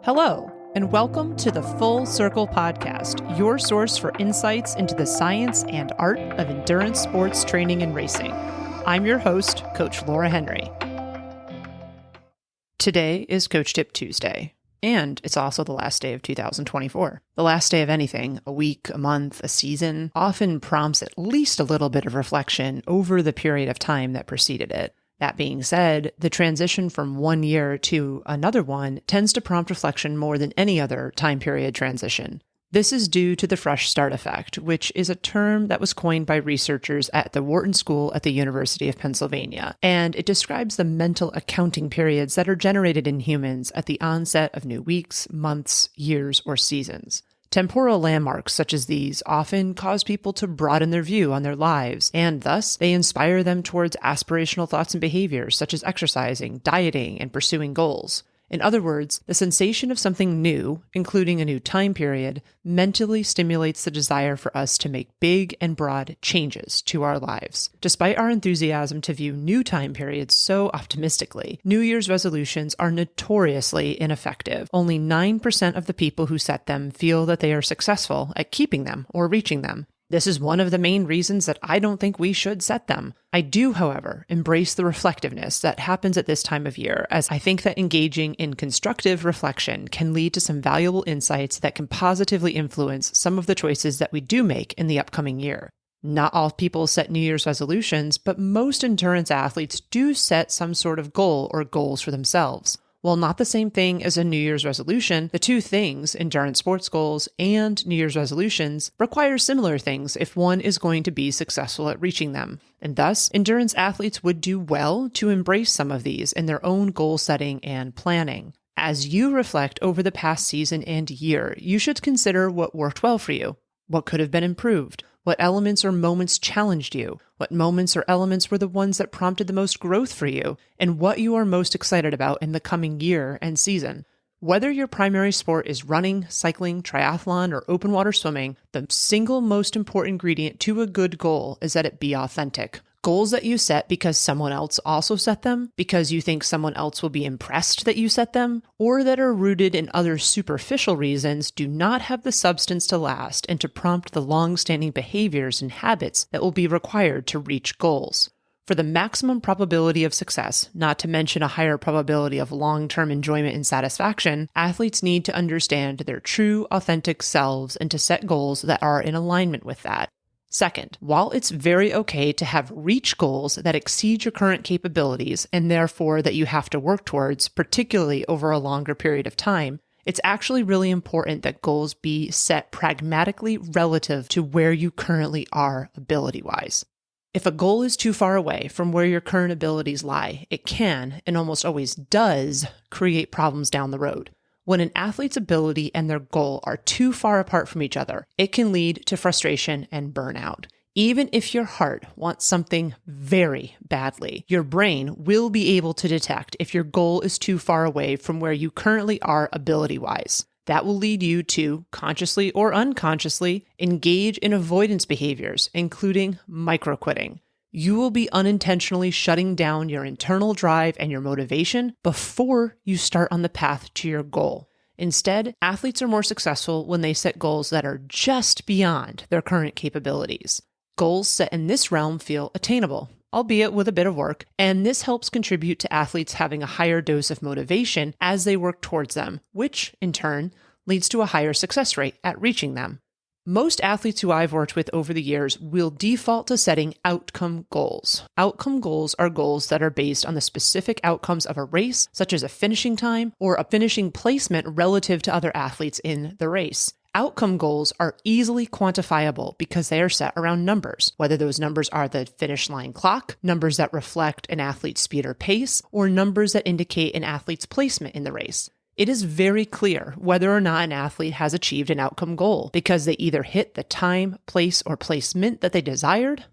Hello, and welcome to the Full Circle Podcast, your source for insights into the science and art of endurance sports training and racing. I'm your host, Coach Laura Henry. Today is Coach Tip Tuesday, and it's also the last day of 2024. The last day of anything, a week, a month, a season, often prompts at least a little bit of reflection over the period of time that preceded it. That being said, the transition from one year to another one tends to prompt reflection more than any other time period transition. This is due to the fresh start effect, which is a term that was coined by researchers at the Wharton School at the University of Pennsylvania, and it describes the mental accounting periods that are generated in humans at the onset of new weeks, months, years, or seasons. Temporal landmarks such as these often cause people to broaden their view on their lives, and thus they inspire them towards aspirational thoughts and behaviors such as exercising, dieting, and pursuing goals. In other words, the sensation of something new, including a new time period, mentally stimulates the desire for us to make big and broad changes to our lives. Despite our enthusiasm to view new time periods so optimistically, New Year's resolutions are notoriously ineffective. Only 9% of the people who set them feel that they are successful at keeping them or reaching them. This is one of the main reasons that I don't think we should set them. I do, however, embrace the reflectiveness that happens at this time of year, as I think that engaging in constructive reflection can lead to some valuable insights that can positively influence some of the choices that we do make in the upcoming year. Not all people set New Year's resolutions, but most endurance athletes do set some sort of goal or goals for themselves. While not the same thing as a New Year's resolution, the two things, endurance sports goals and New Year's resolutions, require similar things if one is going to be successful at reaching them. And thus, endurance athletes would do well to embrace some of these in their own goal setting and planning. As you reflect over the past season and year, you should consider what worked well for you, what could have been improved, what elements or moments challenged you, what moments or elements were the ones that prompted the most growth for you, and what you are most excited about in the coming year and season. Whether your primary sport is running, cycling, triathlon, or open water swimming, the single most important ingredient to a good goal is that it be authentic. Goals that you set because someone else also set them, because you think someone else will be impressed that you set them, or that are rooted in other superficial reasons do not have the substance to last and to prompt the long-standing behaviors and habits that will be required to reach goals. For the maximum probability of success, not to mention a higher probability of long-term enjoyment and satisfaction, athletes need to understand their true, authentic selves and to set goals that are in alignment with that. Second, while it's very okay to have reach goals that exceed your current capabilities and therefore that you have to work towards, particularly over a longer period of time, it's actually really important that goals be set pragmatically relative to where you currently are ability-wise. If a goal is too far away from where your current abilities lie, it can, and almost always does, create problems down the road. When an athlete's ability and their goal are too far apart from each other, it can lead to frustration and burnout. Even if your heart wants something very badly, your brain will be able to detect if your goal is too far away from where you currently are ability-wise. That will lead you to, consciously or unconsciously, engage in avoidance behaviors, including micro-quitting. You will be unintentionally shutting down your internal drive and your motivation before you start on the path to your goal. Instead, athletes are more successful when they set goals that are just beyond their current capabilities. Goals set in this realm feel attainable, albeit with a bit of work, and this helps contribute to athletes having a higher dose of motivation as they work towards them, which, in turn, leads to a higher success rate at reaching them. Most athletes who I've worked with over the years will default to setting outcome goals. Outcome goals are goals that are based on the specific outcomes of a race, such as a finishing time or a finishing placement relative to other athletes in the race. Outcome goals are easily quantifiable because they are set around numbers, whether those numbers are the finish line clock, numbers that reflect an athlete's speed or pace, or numbers that indicate an athlete's placement in the race. It is very clear whether or not an athlete has achieved an outcome goal because they either hit the time, place, or placement that they desired,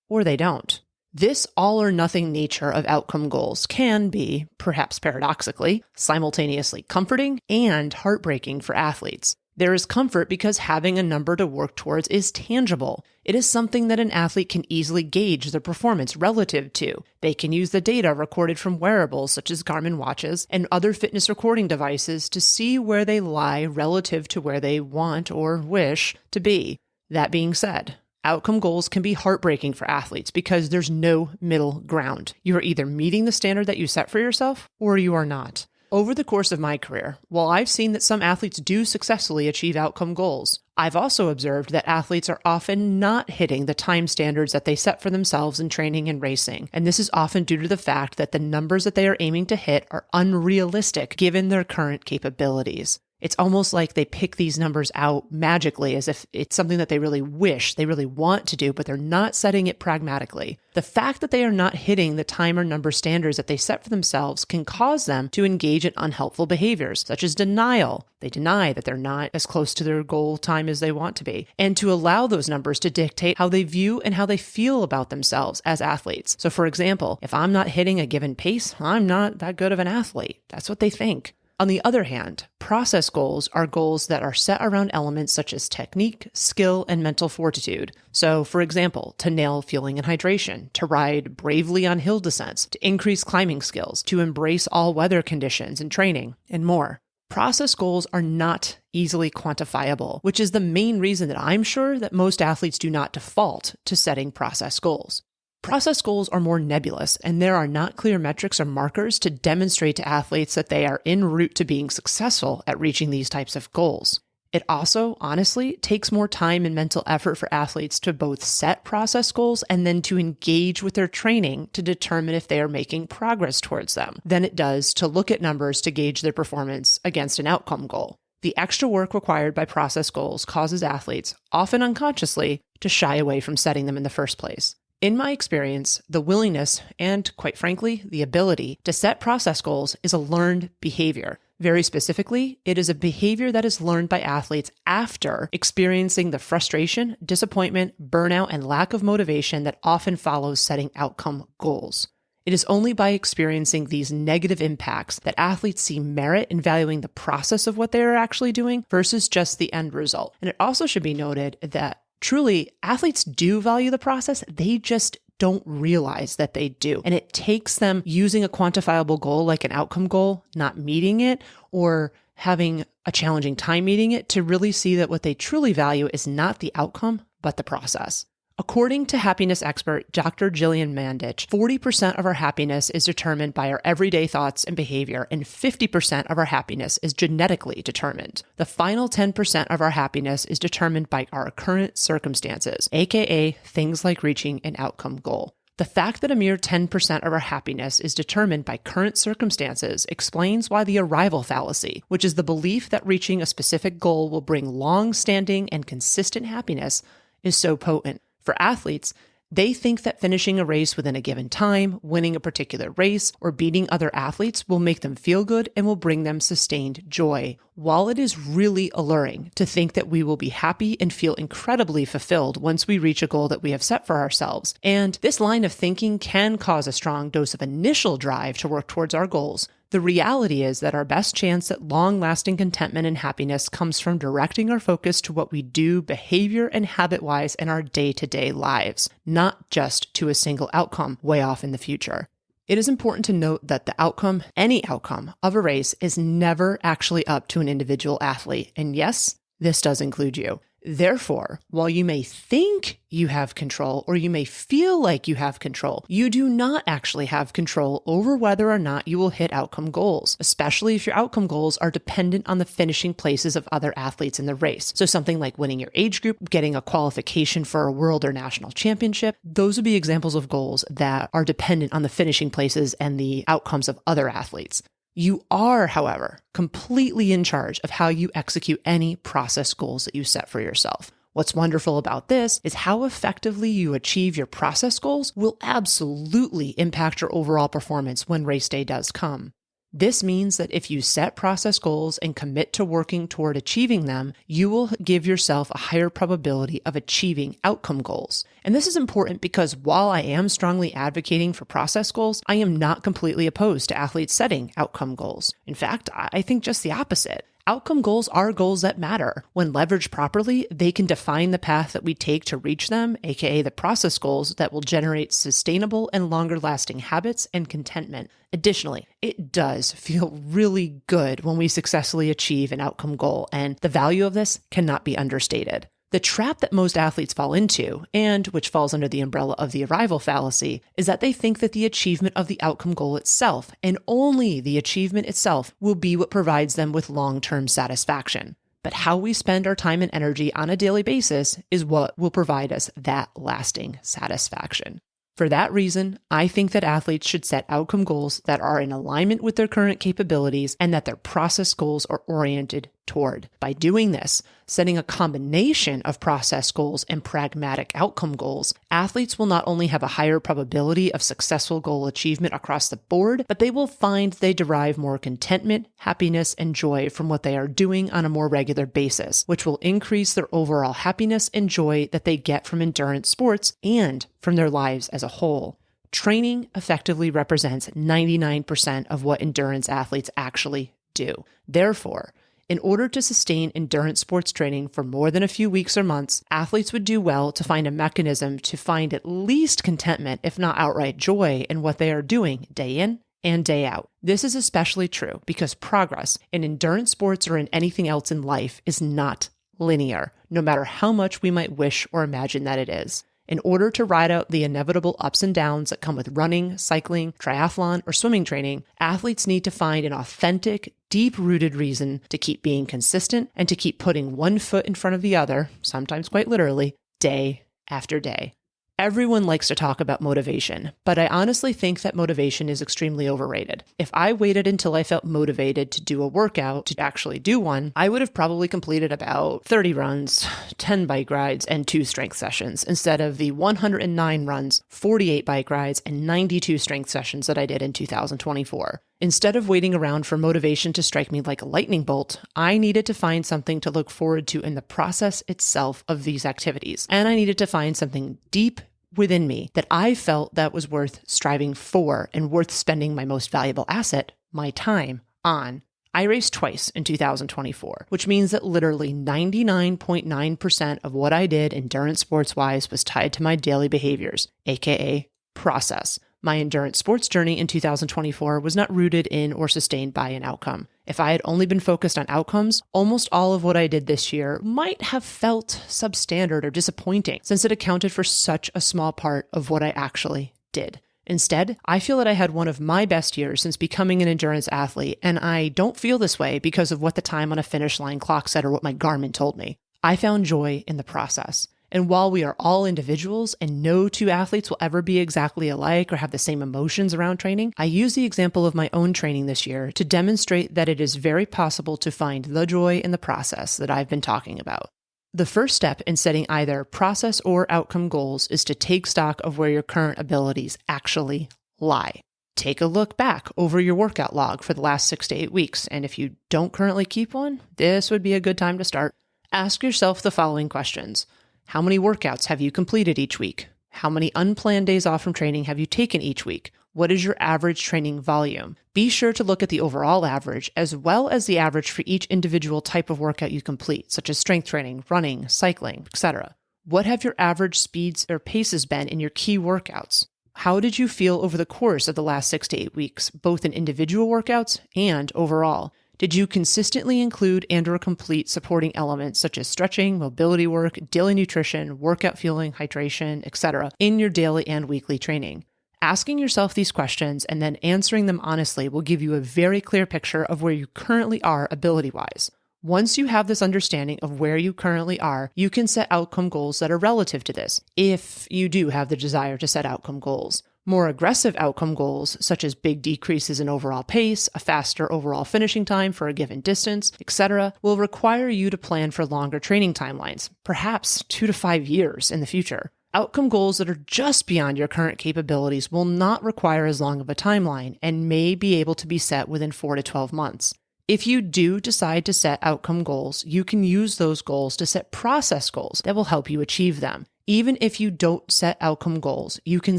or they don't. This all-or-nothing nature of outcome goals can be, perhaps paradoxically, simultaneously comforting and heartbreaking for athletes. There is comfort because having a number to work towards is tangible. It is something that an athlete can easily gauge their performance relative to. They can use the data recorded from wearables such as Garmin watches and other fitness recording devices to see where they lie relative to where they want or wish to be. That being said, outcome goals can be heartbreaking for athletes because there's no middle ground. You are either meeting the standard that you set for yourself or you are not. Over the course of my career, while I've seen that some athletes do successfully achieve outcome goals, I've also observed that athletes are often not hitting the time standards that they set for themselves in training and racing. And this is often due to the fact that the numbers that they are aiming to hit are unrealistic given their current capabilities. It's almost like they pick these numbers out magically as if it's something that they really wish, they really want to do, but they're not setting it pragmatically. The fact that they are not hitting the time or number standards that they set for themselves can cause them to engage in unhelpful behaviors, such as denial. They deny that they're not as close to their goal time as they want to be, and to allow those numbers to dictate how they view and how they feel about themselves as athletes. So for example, if I'm not hitting a given pace, I'm not that good of an athlete. That's what they think. On the other hand, process goals are goals that are set around elements such as technique, skill, and mental fortitude. So, for example, to nail fueling and hydration, to ride bravely on hill descents, to increase climbing skills, to embrace all weather conditions and training, and more. Process goals are not easily quantifiable, which is the main reason that I'm sure that most athletes do not default to setting process goals. Process goals are more nebulous, and there are not clear metrics or markers to demonstrate to athletes that they are en route to being successful at reaching these types of goals. It also, honestly, takes more time and mental effort for athletes to both set process goals and then to engage with their training to determine if they are making progress towards them than it does to look at numbers to gauge their performance against an outcome goal. The extra work required by process goals causes athletes, often unconsciously, to shy away from setting them in the first place. In my experience, the willingness and, quite frankly, the ability to set process goals is a learned behavior. Very specifically, it is a behavior that is learned by athletes after experiencing the frustration, disappointment, burnout, and lack of motivation that often follows setting outcome goals. It is only by experiencing these negative impacts that athletes see merit in valuing the process of what they are actually doing versus just the end result. And it also should be noted that truly, athletes do value the process, they just don't realize that they do. And it takes them using a quantifiable goal like an outcome goal, not meeting it, or having a challenging time meeting it to really see that what they truly value is not the outcome, but the process. According to happiness expert Dr. Jillian Mandich, 40% of our happiness is determined by our everyday thoughts and behavior, and 50% of our happiness is genetically determined. The final 10% of our happiness is determined by our current circumstances, aka things like reaching an outcome goal. The fact that a mere 10% of our happiness is determined by current circumstances explains why the arrival fallacy, which is the belief that reaching a specific goal will bring long-standing and consistent happiness, is so potent. For athletes, they think that finishing a race within a given time, winning a particular race, or beating other athletes will make them feel good and will bring them sustained joy. While it is really alluring to think that we will be happy and feel incredibly fulfilled once we reach a goal that we have set for ourselves, and this line of thinking can cause a strong dose of initial drive to work towards our goals, the reality is that our best chance at long-lasting contentment and happiness comes from directing our focus to what we do behavior and habit-wise in our day-to-day lives, not just to a single outcome way off in the future. It is important to note that the outcome, any outcome, of a race is never actually up to an individual athlete. And yes, this does include you. Therefore, while you may think you have control or you may feel like you have control, you do not actually have control over whether or not you will hit outcome goals, especially if your outcome goals are dependent on the finishing places of other athletes in the race. So something like winning your age group, getting a qualification for a world or national championship, those would be examples of goals that are dependent on the finishing places and the outcomes of other athletes. You are, however, completely in charge of how you execute any process goals that you set for yourself. What's wonderful about this is how effectively you achieve your process goals will absolutely impact your overall performance when race day does come. This means that if you set process goals and commit to working toward achieving them, you will give yourself a higher probability of achieving outcome goals. And this is important because while I am strongly advocating for process goals, I am not completely opposed to athletes setting outcome goals. In fact, I think just the opposite. Outcome goals are goals that matter. When leveraged properly, they can define the path that we take to reach them, aka the process goals that will generate sustainable and longer-lasting habits and contentment. Additionally, it does feel really good when we successfully achieve an outcome goal, and the value of this cannot be understated. The trap that most athletes fall into, and which falls under the umbrella of the arrival fallacy, is that they think that the achievement of the outcome goal itself, and only the achievement itself, will be what provides them with long-term satisfaction. But how we spend our time and energy on a daily basis is what will provide us that lasting satisfaction. For that reason, I think that athletes should set outcome goals that are in alignment with their current capabilities and that their process goals are oriented toward. By doing this, setting a combination of process goals and pragmatic outcome goals, athletes will not only have a higher probability of successful goal achievement across the board, but they will find they derive more contentment, happiness, and joy from what they are doing on a more regular basis, which will increase their overall happiness and joy that they get from endurance sports and from their lives as a whole. Training effectively represents 99% of what endurance athletes actually do. Therefore, in order to sustain endurance sports training for more than a few weeks or months, athletes would do well to find a mechanism to find at least contentment, if not outright joy, in what they are doing day in and day out. This is especially true because progress in endurance sports or in anything else in life is not linear, no matter how much we might wish or imagine that it is. In order to ride out the inevitable ups and downs that come with running, cycling, triathlon, or swimming training, athletes need to find an authentic, deep-rooted reason to keep being consistent and to keep putting one foot in front of the other, sometimes quite literally, day after day. Everyone likes to talk about motivation, but I honestly think that motivation is extremely overrated. If I waited until I felt motivated to do a workout, to actually do one, I would have probably completed about 30 runs, 10 bike rides, and 2 strength sessions, instead of the 109 runs, 48 bike rides, and 92 strength sessions that I did in 2024. Instead of waiting around for motivation to strike me like a lightning bolt, I needed to find something to look forward to in the process itself of these activities. And I needed to find something deep within me that I felt that was worth striving for and worth spending my most valuable asset, my time, on. I raced twice in 2024, which means that literally 99.9% of what I did endurance sports-wise was tied to my daily behaviors, aka process. My endurance sports journey in 2024 was not rooted in or sustained by an outcome. If I had only been focused on outcomes, almost all of what I did this year might have felt substandard or disappointing, since it accounted for such a small part of what I actually did. Instead, I feel that I had one of my best years since becoming an endurance athlete, and I don't feel this way because of what the time on a finish line clock said or what my Garmin told me. I found joy in the process. And while we are all individuals and no two athletes will ever be exactly alike or have the same emotions around training, I use the example of my own training this year to demonstrate that it is very possible to find the joy in the process that I've been talking about. The first step in setting either process or outcome goals is to take stock of where your current abilities actually lie. Take a look back over your workout log for the last 6 to 8 weeks, and if you don't currently keep one, this would be a good time to start. Ask yourself the following questions. How many workouts have you completed each week? How many unplanned days off from training have you taken each week? What is your average training volume? Be sure to look at the overall average as well as the average for each individual type of workout you complete, such as strength training, running, cycling, etc. What have your average speeds or paces been in your key workouts? How did you feel over the course of the last 6 to 8 weeks, both in individual workouts and overall? Did you consistently include and/or complete supporting elements such as stretching, mobility work, daily nutrition, workout fueling, hydration, etc. in your daily and weekly training? Asking yourself these questions and then answering them honestly will give you a very clear picture of where you currently are ability-wise. Once you have this understanding of where you currently are, you can set outcome goals that are relative to this, if you do have the desire to set outcome goals. More aggressive outcome goals, such as big decreases in overall pace, a faster overall finishing time for a given distance, etc., will require you to plan for longer training timelines, perhaps 2 to 5 years in the future. Outcome goals that are just beyond your current capabilities will not require as long of a timeline and may be able to be set within 4 to 12 months. If you do decide to set outcome goals, you can use those goals to set process goals that will help you achieve them. Even if you don't set outcome goals, you can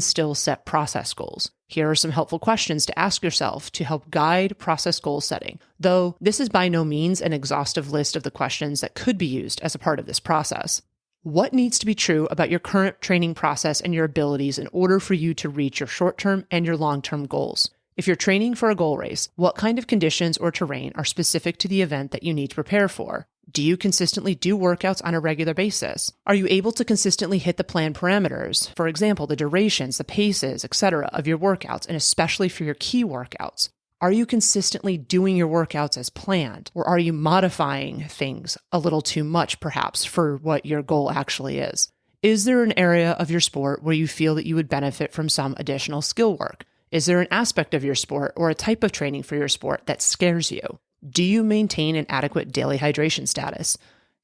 still set process goals. Here are some helpful questions to ask yourself to help guide process goal setting, though this is by no means an exhaustive list of the questions that could be used as a part of this process. What needs to be true about your current training process and your abilities in order for you to reach your short-term and your long-term goals? If you're training for a goal race, what kind of conditions or terrain are specific to the event that you need to prepare for? Do you consistently do workouts on a regular basis? Are you able to consistently hit the planned parameters? For example, the durations, the paces, etc. of your workouts, and especially for your key workouts. Are you consistently doing your workouts as planned? Or are you modifying things a little too much, perhaps, for what your goal actually is? Is there an area of your sport where you feel that you would benefit from some additional skill work? Is there an aspect of your sport or a type of training for your sport that scares you? Do you maintain an adequate daily hydration status?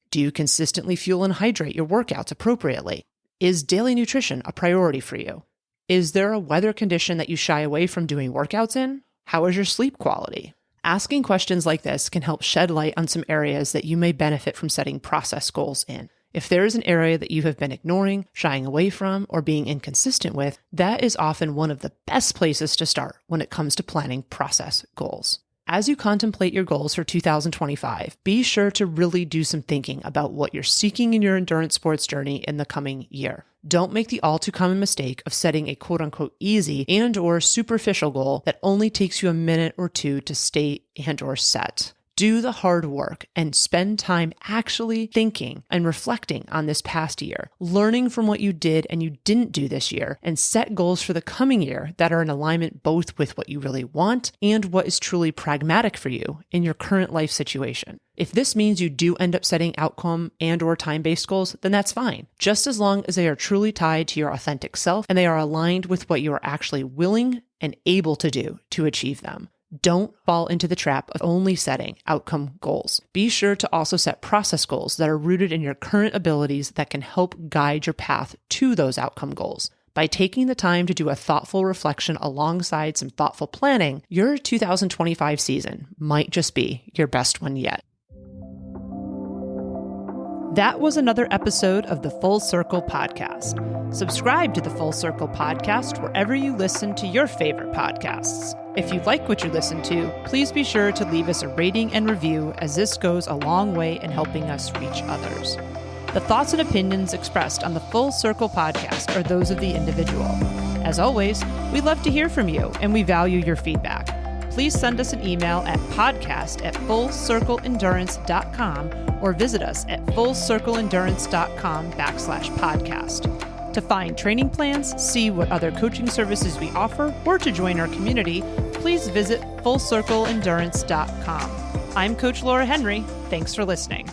Do you consistently fuel and hydrate your workouts appropriately? Is daily nutrition a priority for you? Is there a weather condition that you shy away from doing workouts in? How is your sleep quality? Asking questions like this can help shed light on some areas that you may benefit from setting process goals in. If there is an area that you have been ignoring, shying away from, or being inconsistent with, that is often one of the best places to start when it comes to planning process goals. As you contemplate your goals for 2025, be sure to really do some thinking about what you're seeking in your endurance sports journey in the coming year. Don't make the all too common mistake of setting a quote-unquote easy and/or superficial goal that only takes you a minute or two to state and/or set. Do the hard work and spend time actually thinking and reflecting on this past year, learning from what you did and you didn't do this year, and set goals for the coming year that are in alignment both with what you really want and what is truly pragmatic for you in your current life situation. If this means you do end up setting outcome and/or time-based goals, then that's fine, just as long as they are truly tied to your authentic self and they are aligned with what you are actually willing and able to do to achieve them. Don't fall into the trap of only setting outcome goals. Be sure to also set process goals that are rooted in your current abilities that can help guide your path to those outcome goals. By taking the time to do a thoughtful reflection alongside some thoughtful planning, your 2025 season might just be your best one yet. That was another episode of the Full Circle Podcast. Subscribe to the Full Circle Podcast wherever you listen to your favorite podcasts. If you like what you listen to, please be sure to leave us a rating and review, as this goes a long way in helping us reach others. The thoughts and opinions expressed on the Full Circle Podcast are those of the individual. As always, we love to hear from you and we value your feedback. Please send us an email at podcast@fullcircleendurance.com or visit us at fullcircleendurance.com/podcast. To find training plans, see what other coaching services we offer, or to join our community, please visit fullcircleendurance.com. I'm Coach Laura Henry. Thanks for listening.